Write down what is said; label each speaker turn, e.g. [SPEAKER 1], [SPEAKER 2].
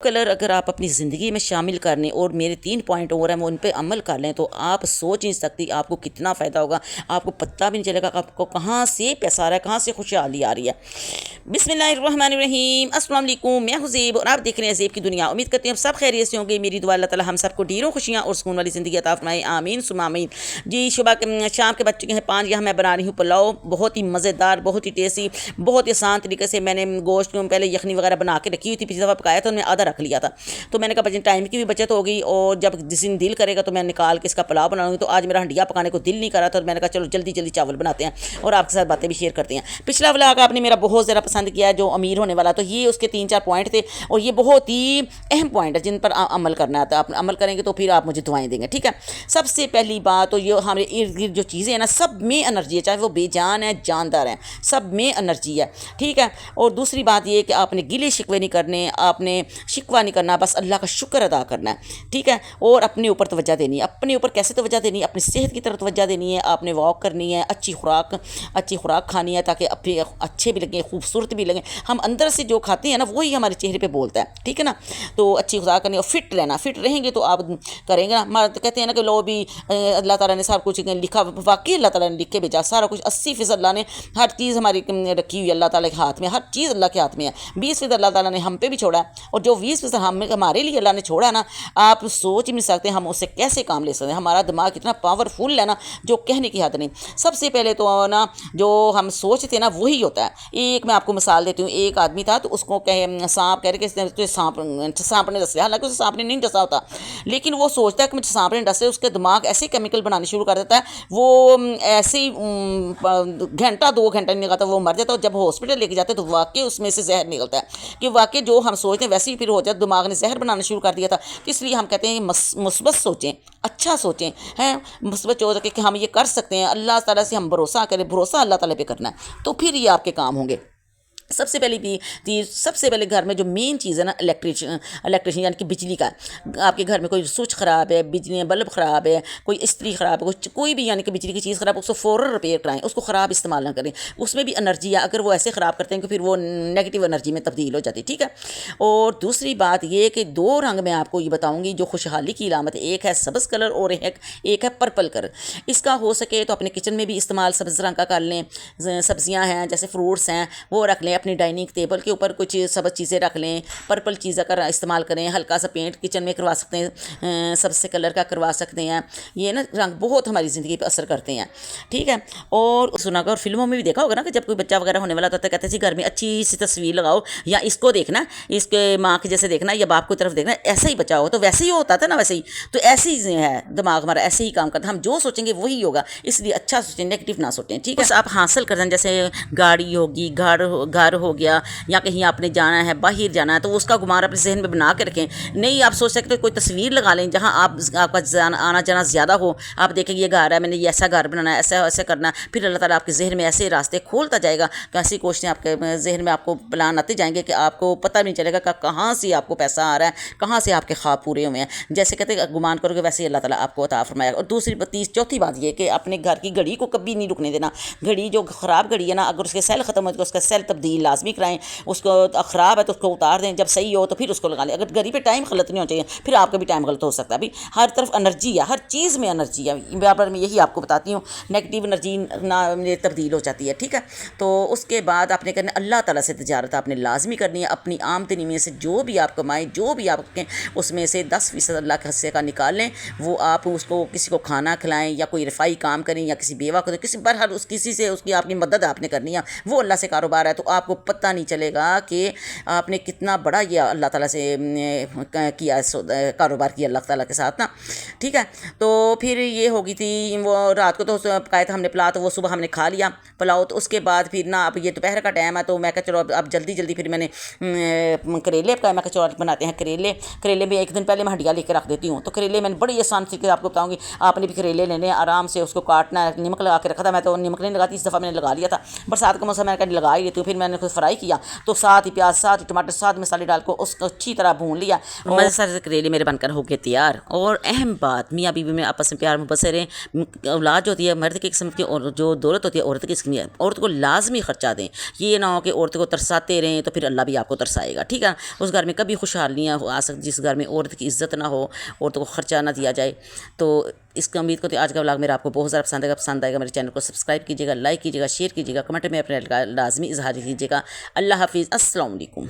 [SPEAKER 1] Colour اگر آپ اپنی زندگی میں شامل کر لیں اور میرے 3 پوائنٹ اور ہیں وہ ان پہ عمل کر لیں تو آپ سوچ نہیں سکتی آپ کو کتنا فائدہ ہوگا. آپ کو پتہ بھی نہیں چلے گا آپ کو کہاں سے پیسہ آ رہا ہے, کہاں سے خوشحالی آ رہی ہے. بسم اللہ الرحمن الرحیم. السلام علیکم, میں زیب اور آپ دیکھ رہے ہیں زیب کی دنیا. امید کرتے ہیں سب خیریت سے ہوں گے. میری دعا اللہ تعالی ہم سب کو ڈھیروں خوشیاں اور سکون والی زندگی عطا فرمائے, آمین ثم آمین. جی شام کے بچے ہیں 5. یہاں میں بنا رہی ہوں پلاؤ, بہت ہی مزیدار, بہت ہی ٹیسٹی, بہت ہی آسان طریقے سے. میں نے گوشت پہلے یخنی وغیرہ بنا کے رکھی ہوئی تھی, پچھلی دفعہ پکایا تھا, میں آدھا رکھ لیا تھا. تو میں نے کہا بچے ٹائم کی بھی بچت ہوگی اور جب جس دن دل کرے گا تو میں نکال کے اس کا پلاؤ بناؤں گی. تو آج میرا ہنڈیا پکانے کو دل نہیں کر رہا تھا, اور میں نے کہا چلو جلدی جلدی چاول بناتے ہیں اور آپ کے ساتھ باتیں بھی شیئر کرتے ہیں. پچھلا ولاگ آپ نے میرا بہت زیادہ پسند کیا, جو امیر ہونے والا, تو یہ اس کے 3-4 پوائنٹ تھے اور یہ بہت ہی اہم پوائنٹ ہے جن پر عمل کرنا ہے. آپ عمل کریں گے تو پھر آپ مجھے دعائیں دیں گے, ٹھیک ہے. سب سے پہلی بات تو یہ ہمارے ارد گرد جو چیزیں ہیں نا, سب میں انرجی ہے, چاہے وہ بے جان ہے جاندار ہیں, سب میں انرجی ہے, ٹھیک ہے. اور دوسری بات یہ کہ آپ نے گلے شکوے نہیں کرنے, آپ نے شکوہ نہیں کرنا, بس اللہ کا شکر ادا کرنا ہے, ٹھیک ہے. اور اپنے اوپر توجہ دینی ہے. اپنے اوپر کیسے توجہ دینی ہے؟ اپنی صحت کی طرف توجہ دینی ہے. آپ نے واک کرنی ہے, اچھی خوراک کھانی ہے تاکہ اچھے بھی لگیں, خوبصورت بھی لگیں. ہم اندر سے جو کھاتے ہیں نا وہی ہمارے چہرے پہ بولتا ہے, ٹھیک ہے نا. تو اچھی خوراک کرنی اور فٹ رہنا. فٹ رہیں گے تو آپ کریں گے نا. کہتے ہیں نا کہ لو بھی اللہ تعالیٰ نے سب کچھ لکھا, واقعی اللہ تعالیٰ نے لکھ کے بھیجا سارا کچھ. 80% اللہ نے ہر چیز ہماری رکھی ہوئی ہے اللہ تعالیٰ کے ہاتھ میں, ہر چیز اللہ کے ہاتھ میں ہے. 20% اللہ تعالیٰ نے ہم پہ بھی چھوڑا ہے, اور جو 20% ہمارے لیے اللہ نے چھوڑا ہے نا, آپ سوچ ہی نہیں سکتے ہم اس سے کیسے کام لے سکتے ہیں. ہمارا دماغ اتنا پاورفل ہے نا, جو کہنے کی حد نہیں. سب سے پہلے تو نا جو ہم سوچتے ہیں نا وہی ہوتا ہے. ایک میں آپ کو مثال دیتی ہوں. ایک آدمی تھا تو اس کو سانپ کہہ رہے کہ سانپ نے ڈسا, حالانکہ اسے سانپ نے نہیں ڈسا ہوتا, لیکن وہ سوچتا ہے کہ مجھے سانپ نے ڈسے. اس کے دماغ ایسے کیمیکل بنانے شروع کر دیتا ہے, وہ ایسے ہی گھنٹہ 2 گھنٹہ نہیں نکلتا وہ مر جاتا ہے. اور جب ہاسپٹل لے کے جاتے ہیں تو واقعی اس میں سے زہر نکلتا ہے, کہ واقعی جو ہم سوچتے ہیں ویسے ہی پھر ہو جاتا. دماغ نے زہر بنانا شروع کر دیا تھا. اس لیے ہم کہتے ہیں مثبت سوچیں, اچھا سوچیں, ہیں مثبت جو کہ ہم یہ کر سکتے ہیں. اللہ تعالیٰ سے ہم بھروسہ کریں, بھروسہ اللہ تعالیٰ پہ کرنا ہے, تو پھر یہ آپ کے کام ہوں گے. سب سے پہلے گھر میں جو مین چیز ہے نا الیکٹریشین یعنی کہ بجلی کا. آپ کے گھر میں کوئی سوئچ خراب ہے, بجلی بلب خراب ہے, کوئی استری خراب ہے, کوئی بھی یعنی کہ بجلی کی چیز خراب ہے, اس کو فوراً ریپیئر کرائیں. اس کو خراب استعمال نہ کریں, اس میں بھی انرجی ہے. اگر وہ ایسے خراب کرتے ہیں کہ پھر وہ نیگیٹو انرجی میں تبدیل ہو جاتی ہے, ٹھیک ہے. اور دوسری بات یہ کہ 2 رنگ میں آپ کو یہ بتاؤں گی جو خوشحالی کی علامت ہے. ایک ہے سبز کلر اور ایک ہے پرپل کلر. اس کا ہو سکے تو اپنے کچن میں بھی استعمال سبز رنگ کا کر لیں. سبزیاں ہیں جیسے فروٹس ہیں وہ رکھ لیں, اپنی ڈائننگ ٹیبل کے اوپر کچھ سبز چیزیں رکھ لیں. پرپل چیزیں کا استعمال کریں. ہلکا سا پینٹ کچن میں کروا سکتے ہیں, سبز سے کلر کا کروا سکتے ہیں. یہ نا رنگ بہت ہماری زندگی پہ اثر کرتے ہیں, ٹھیک ہے. اور سنا گا, اور فلموں میں بھی دیکھا ہوگا نا کہ جب کوئی بچہ وغیرہ ہونے والا ہوتا ہے کہتے ہیں گھر میں اچھی سی تصویر لگاؤ, یا اس کو دیکھنا, اس کے ماں کے جیسے دیکھنا یا باپ کی طرف دیکھنا, ایسا ہی بچہ ہو. تو ویسے ہی ہوتا تھا نا, ویسے ہی تو ایسے ہی ہے دماغ ہمارا, ایسے ہی کام کرتا ہے. ہم جو سوچیں گے وہی ہوگا, اس لیے اچھا سوچیں, نیگیٹو نہ سوچیں, ٹھیک ہے. بس آپ حاصل کر دیں, جیسے گاڑی ہوگی, گھر ہو گیا, یا کہیں آپ نے جانا ہے, باہر جانا ہے, تو اس کا گمار اپنے ذہن میں بنا کے رکھیں. نہیں آپ سوچ سکتے کوئی تصویر لگا لیں جہاں آپ کا آنا جانا زیادہ ہو. آپ دیکھیں یہ گھر ہے, میں نے یہ ایسا گھر بنانا ہے, ایسا کرنا ہے. پھر اللہ تعالیٰ آپ کے ذہن میں ایسے راستے کھولتا جائے گا کہ ایسی کوششیں آپ کے ذہن میں آپ کو پلان آتے جائیں گے کہ آپ کو پتہ نہیں چلے گا کہ کہاں سے آپ کو پیسہ آ رہا ہے, کہاں سے آپ کے خواب پورے ہوئے ہیں. جیسے کہتے ہیں گمان کرو گے ویسے اللہ تعالیٰ آپ کو عطا فرمائے گا. اور چوتھی بات یہ کہ اپنے گھر کی گھڑی کو کبھی نہیں رکنے دینا. گھڑی جو خراب گھڑی ہے نا, اگر اس کے سیل ختم ہو تو اس کا سیل تبدیل لازمی کرائیں. اس کو خراب ہے تو اس کو اتار دیں, جب صحیح ہو تو پھر اس کو لگا لیں. اگر گھڑی پہ ٹائم غلط نہیں ہونا چاہیے, پھر آپ کا بھی ٹائم غلط ہو سکتا ہے. ابھی ہر طرف انرجی ہے, ہر چیز میں انرجی ہے. برابر میں یہی آپ کو بتاتی ہوں, نیگیٹو انرجی نہ تبدیل ہو جاتی ہے, ٹھیک ہے. تو اس کے بعد آپ نے کرنا اللہ تعالیٰ سے تجارت آپ نے لازمی کرنی ہے. اپنی آمدنی میں سے جو بھی آپ کمائیں, جو بھی آپ کے اس میں سے 10% اللہ کے حصے کا نکال لیں. وہ آپ اس کو کسی کو کھانا کھلائیں, یا کوئی رفائی کام کریں, یا کسی بیوہ کو, کسی سے اس کی آپ کی مدد آپ نے کرنی ہے. وہ اللہ سے کاروبار ہے, تو آپ کو پتہ نہیں چلے گا کہ آپ نے کتنا بڑا یہ اللہ تعالیٰ سے کیا کاروبار کیا اللہ تعالیٰ کے ساتھ نا, ٹھیک ہے. تو پھر یہ ہوگی تھی وہ رات کو تو پکایا تھا ہم نے پلاؤ, تو وہ صبح ہم نے کھا لیا پلاؤ. تو اس کے بعد پھر نا اب یہ دوپہر کا ٹائم ہے, تو میں کہا چلو اب جلدی پھر میں نے کریلے پکائے. میں کہا چلو بناتے ہیں کریلے بھی ایک دن پہلے میں ہنڈیا لے کے رکھ دیتی ہوں. تو کریلے میں نے بڑی آسان طریقے آپ کو بتاؤں گی. آپ نے بھی کریلے لینے, آرام سے اس کو کاٹنا ہے. نمک لگا کے رکھا تھا, میں تو نمک نہیں لگاتی, اس دفعہ میں نے لگا لیا تھا. برسات کا موسم میں نے کہا لگا ہی لیتی ہوں. پھر میں نے خود فرائی کیا, تو ساتھ ہی پیاز, ساتھ ہی ٹماٹر, ساتھ مسالے ڈال کو اس کو اچھی طرح بھون لیا. مزے سے کریلے میرے بن کر ہو گئے تیار. اور اہم بات, میاں بیوی میں آپس میں پیار محبت سے رہیں. اولاد جو ہوتی ہے مرد کی قسمت کی اور جو دولت ہوتی ہے عورت کی قسم کی. عورت کو لازمی خرچہ دیں. یہ نہ ہو کہ عورت کو ترساتے رہیں تو پھر اللہ بھی آپ کو ترسائے گا. ٹھیک ہے, اس گھر میں کبھی خوشحالیاں آ سکتی جس گھر میں عورت کی عزت نہ ہو, عورتوں کو خرچہ نہ دیا جائے. تو اس کا امید کرتے آج کا ولاگ میرا آپ کو بہت زیادہ پسند آئے گا. میرے چینل کو سبسکرائب کیجیے گا, لائک کیجیے گا, شیئر کیجیے گا, کمنٹ میں اپنے لازمی اظہار کیجیے گا. اللہ حافظ. السلام علیکم.